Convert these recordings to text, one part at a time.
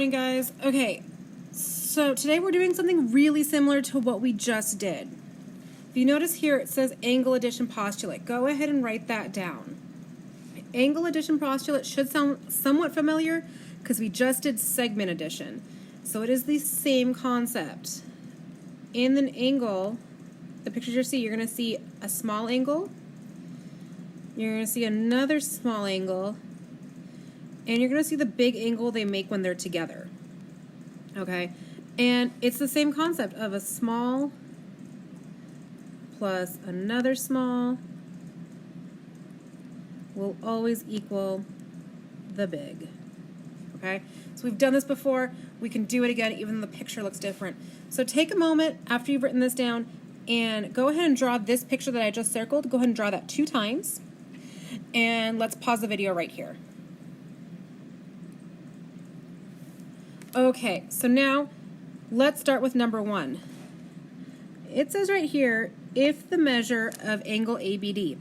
morning, guys. Okay, so today we're doing something really similar to what we just did. If you notice here, it says angle addition postulate. Go ahead and write that down. Angle addition postulate should sound somewhat familiar because we just did segment addition. So it is the same concept. In an angle, the pictures you see, you're going to see a small angle, you're going to see another small angle, and you're going to see the big angle they make when they're together. Okay? And it's the same concept of a small plus another small will always equal the big. Okay? So we've done this before. We can do it again even though the picture looks different. So take a moment after you've written this down and go ahead and draw this picture that I just circled. Go ahead and draw that 2 times. And let's pause the video right here. Okay, so now let's start with number 1. It says right here, if the measure of angle ABD,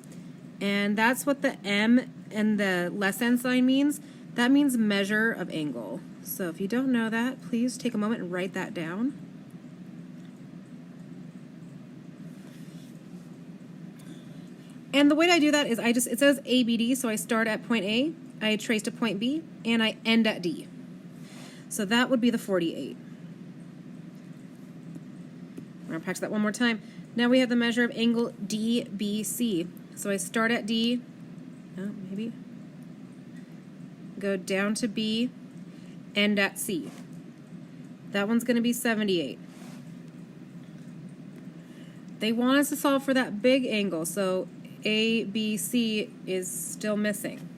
and that's what the M and the less than sign means. That means measure of angle. So if you don't know that, please take a moment and write that down. And the way I do that is it says ABD, so I start at point A, I trace to point B, and I end at D. So that would be the 48. I'm going to practice that one more time. Now we have the measure of angle DBC. So I start at D, go down to B, end at C. That one's going to be 78. They want us to solve for that big angle, so ABC is still missing.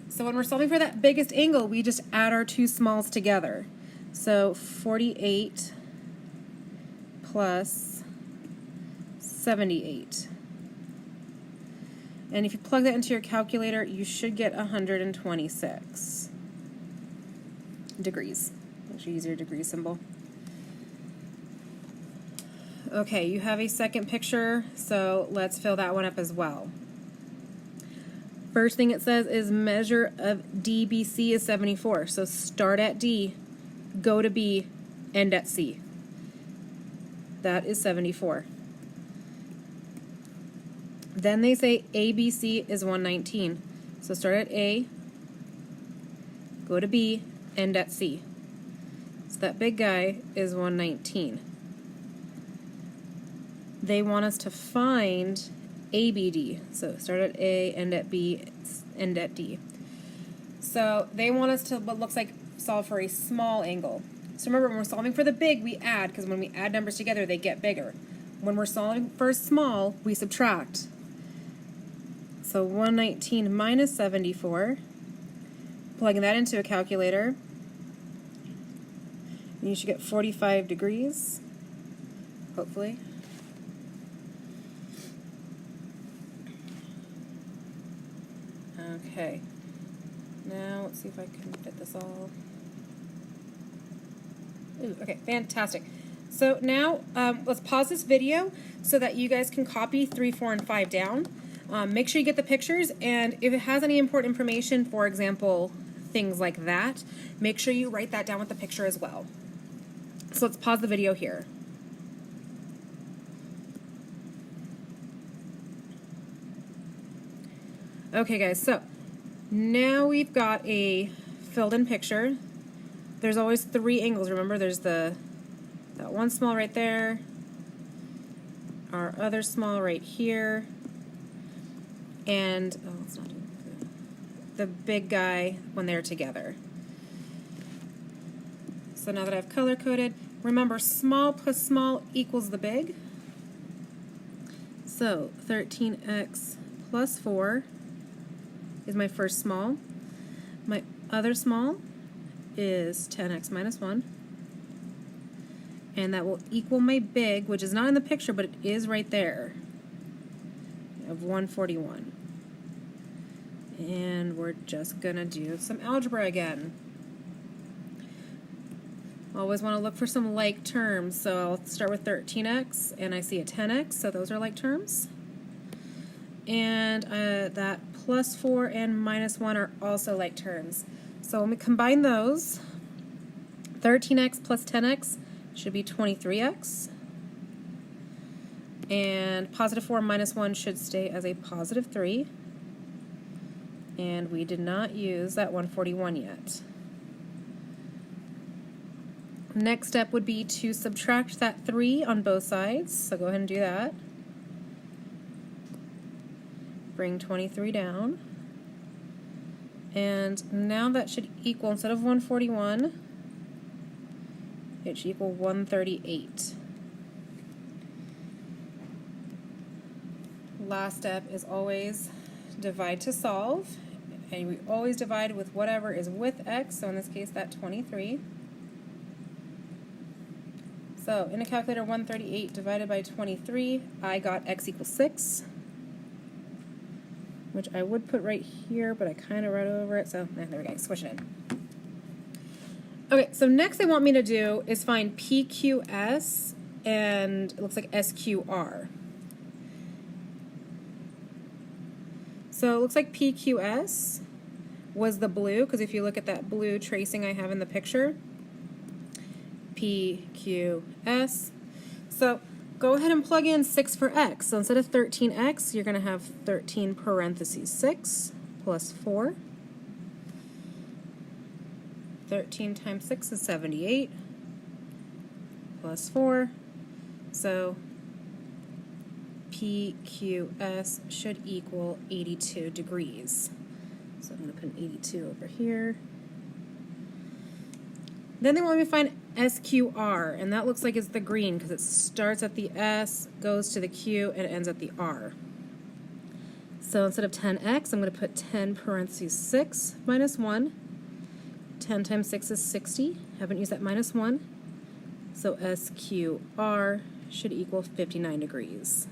So when we're solving for that biggest angle, we just add our 2 smalls together. So 48 plus 78. And if you plug that into your calculator, you should get 126 degrees. Make sure you use your degree symbol. Okay, you have a second picture, so let's fill that one up as well. First thing it says is measure of DBC is 74. So start at D, go to B, end at C. That is 74. Then they say ABC is 119. So start at A, go to B, end at C. So that big guy is 119. They want us to find ABD. So start at A, end at B, end at D. So they want us to what looks like solve for a small angle. So remember, when we're solving for the big, we add, because when we add numbers together, they get bigger. When we're solving for small, we subtract. So 119 minus 74, plugging that into a calculator, you should get 45 degrees, hopefully. Okay, now let's see if I can fit this all. Ooh, okay, fantastic. So now let's pause this video so that you guys can copy 3, 4, and 5 down. Make sure you get the pictures, and if it has any important information, for example, things like that, make sure you write that down with the picture as well. So let's pause the video here. Okay, guys, so now we've got a filled-in picture. There's always 3 angles. Remember, there's that one small right there, our other small right here, and the big guy when they're together. So now that I've color-coded, remember, small plus small equals the big. So 13x plus 4 is my first small. My other small is 10x minus 1. And that will equal my big, which is not in the picture, but it is right there, of 141. And we're just going to do some algebra again. Always want to look for some like terms, so I'll start with 13x, and I see a 10x, so those are like terms. And that plus 4 and minus 1 are also like terms. So when we combine those, 13x plus 10x should be 23x. And positive 4 minus 1 should stay as a positive 3. And we did not use that 141 yet. Next step would be to subtract that 3 on both sides. So go ahead and do that. Bring 23 down. And now that should equal, instead of 141, it should equal 138. Last step is always divide to solve. And we always divide with whatever is with x, so in this case that 23. So in a calculator, 138 divided by 23, I got x equals 6, which I would put right here, but I kind of wrote over it, so there we go, switch it in. Okay, so next they want me to do is find PQS and it looks like SQR. So it looks like PQS was the blue, because if you look at that blue tracing I have in the picture, PQS. So go ahead and plug in 6 for x. So instead of 13x, you're going to have 13 parentheses 6 plus 4. 13 times 6 is 78 plus 4. So PQS should equal 82 degrees. So I'm going to put an 82 over here. Then they want me to find SQR, and that looks like it's the green because it starts at the S, goes to the Q, and ends at the R. So instead of 10x, I'm going to put 10 parentheses 6 minus 1. 10 times 6 is 60. Haven't used that minus 1. So SQR should equal 59 degrees.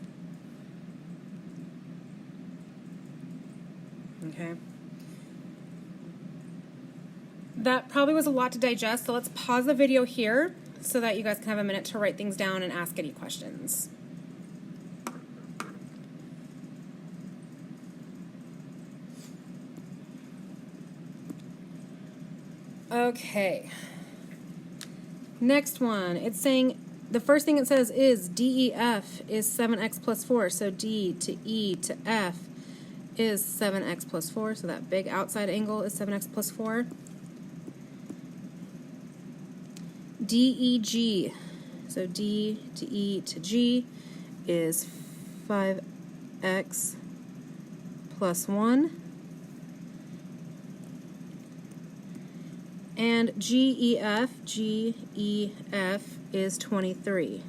Okay. That probably was a lot to digest, so let's pause the video here so that you guys can have a minute to write things down and ask any questions. Okay. Next one. It's saying the first thing it says is DEF is 7x plus 4. So D to E to F is 7x plus 4. So that big outside angle is 7x plus 4. DEG, so D to E to G is 5x plus 1. And GEF is 23.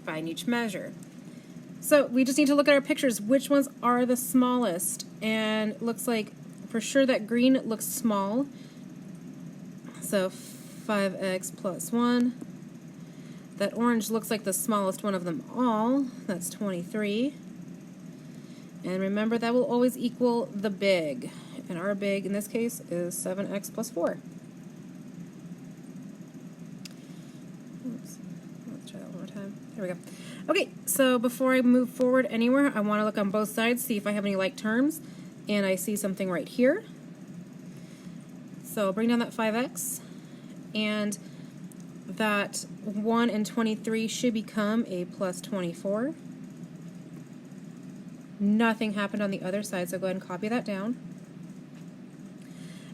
Find each measure. So we just need to look at our pictures. Which ones are the smallest? And it looks like for sure that green looks small. So 5x plus 1. That orange looks like the smallest one of them all. That's 23. And remember, that will always equal the big. And our big, in this case, is 7x plus 4. Oops. Let's try that one more time. There we go. Okay, so before I move forward anywhere, I want to look on both sides, see if I have any like terms. And I see something right here. So I'll bring down that 5x, and that 1 and 23 should become a plus 24. Nothing happened on the other side, so go ahead and copy that down.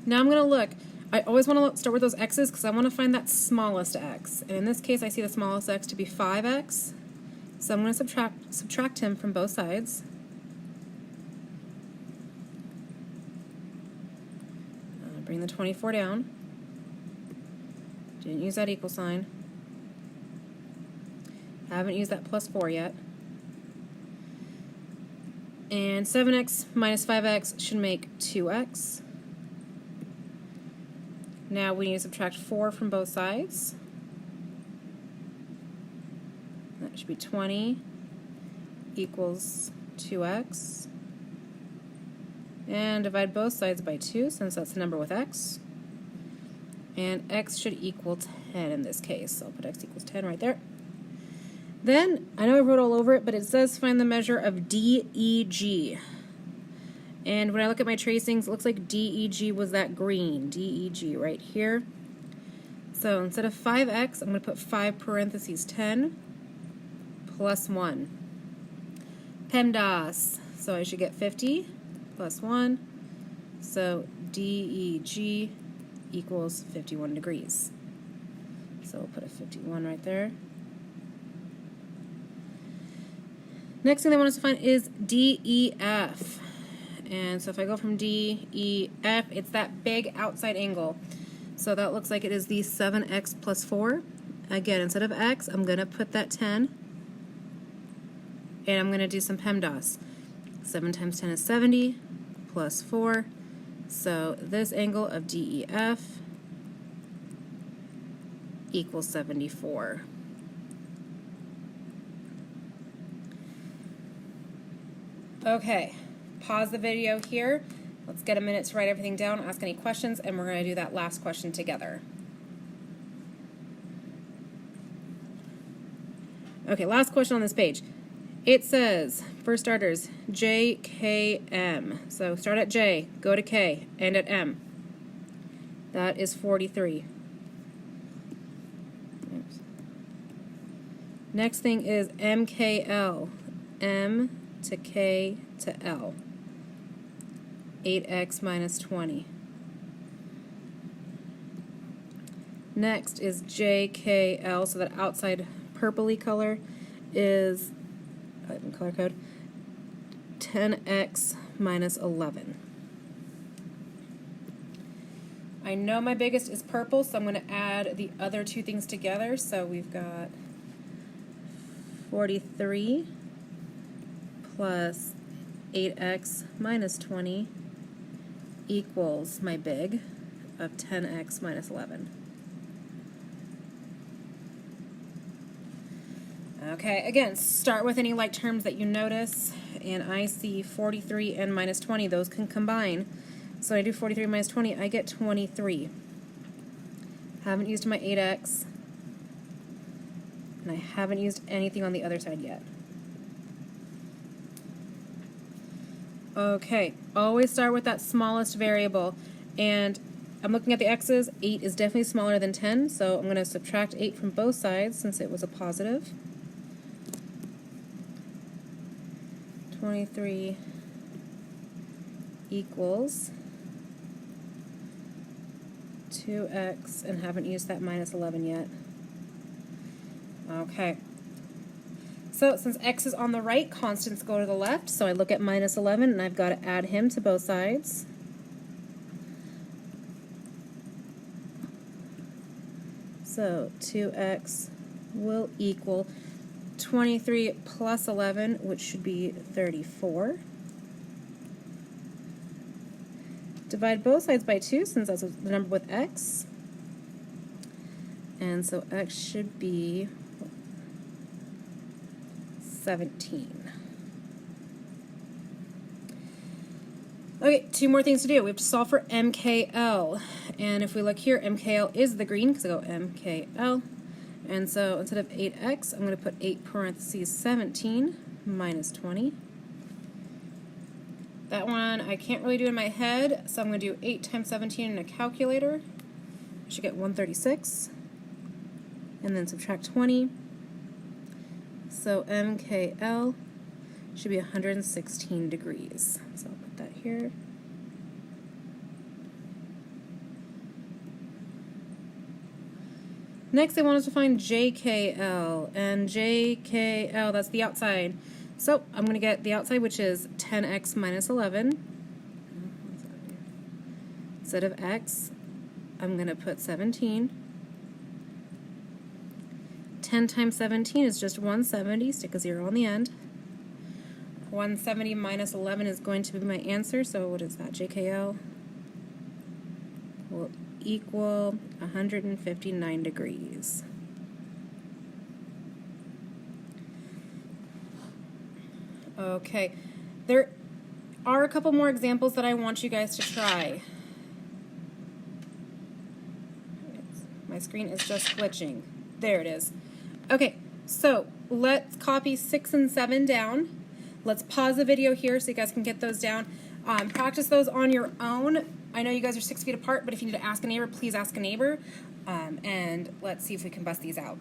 Now I'm going to look. I always want to start with those x's because I want to find that smallest x. And in this case, I see the smallest x to be 5x. So I'm going to subtract him from both sides. Bring the 24 down. Didn't use that equal sign. Haven't used that plus 4 yet. And 7x minus 5x should make 2x. Now we need to subtract 4 from both sides. That should be 20 equals 2x. And divide both sides by 2 since that's the number with x. And x should equal 10 in this case. So I'll put x equals 10 right there. Then, I know I wrote all over it, but it says find the measure of DEG. And when I look at my tracings, it looks like DEG was that green, DEG right here. So instead of 5x, I'm going to put 5 parentheses 10 plus 1. PEMDAS, so I should get 50 plus 1. So DEG equals 51 degrees. So we'll put a 51 right there. Next thing they want us to find is DEF. And so if I go from DEF, it's that big outside angle. So that looks like it is the 7x plus 4. Again, instead of x, I'm going to put that 10. And I'm going to do some PEMDAS. 7 times 10 is 70, plus 4. So this angle of DEF equals 74. Okay, pause the video here. Let's get a minute to write everything down, ask any questions, and we're going to do that last question together. Okay, last question on this page. It says, for starters, J, K, M. So start at J, go to K, end at M. That is 43. Oops. Next thing is MKL. M to K to L. 8x minus 20. Next is JKL, so that outside purpley color is, color code, 10x minus 11. I know my biggest is purple, so I'm going to add the other two things together. So we've got 43 plus 8x minus 20 equals my big of 10x minus 11. Okay, again, start with any like terms that you notice, and I see 43 and minus 20, those can combine. So I do 43 minus 20, I get 23. Haven't used my 8x, and I haven't used anything on the other side yet. Okay, always start with that smallest variable, and I'm looking at the x's. 8 is definitely smaller than 10, so I'm going to subtract 8 from both sides since it was a positive. 23 equals 2x, and haven't used that minus 11 yet. Okay. So since x is on the right, constants go to the left, so I look at minus 11 and I've got to add him to both sides. So 2x will equal 23 plus 11, which should be 34. Divide both sides by 2 since that's the number with x. And so x should be 17. Okay, 2 more things to do. We have to solve for MKL. And if we look here, MKL is the green because I go MKL. And so instead of 8x, I'm going to put 8 parentheses 17 minus 20. That one I can't really do in my head, so I'm going to do 8 times 17 in a calculator. I should get 136. And then subtract 20. So MKL should be 116 degrees. So I'll put that here. Next, they want us to find JKL, and JKL, that's the outside. So I'm going to get the outside, which is 10x minus 11. Instead of x, I'm going to put 17. 10 times 17 is just 170, stick a 0 on the end. 170 minus 11 is going to be my answer, so what is that? JKL will equal 159 degrees. Okay, there are a couple more examples that I want you guys to try. My screen is just glitching. There it is. Okay, so let's copy 6 and 7 down. Let's pause the video here so you guys can get those down. Practice those on your own. I know you guys are 6 feet apart, but if you need to ask a neighbor, please ask a neighbor. And let's see if we can bust these out.